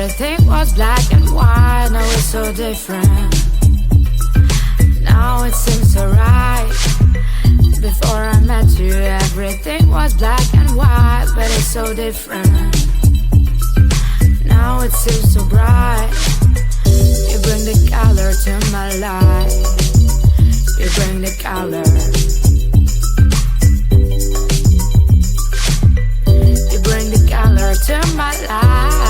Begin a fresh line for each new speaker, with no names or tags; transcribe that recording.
everything was black and white. Now it's so different. Now it seems so right. Before I met you, everything was black and white, but it's so different. Now it seems so bright. You bring the color to my life. You bring the color. You bring the color to my life.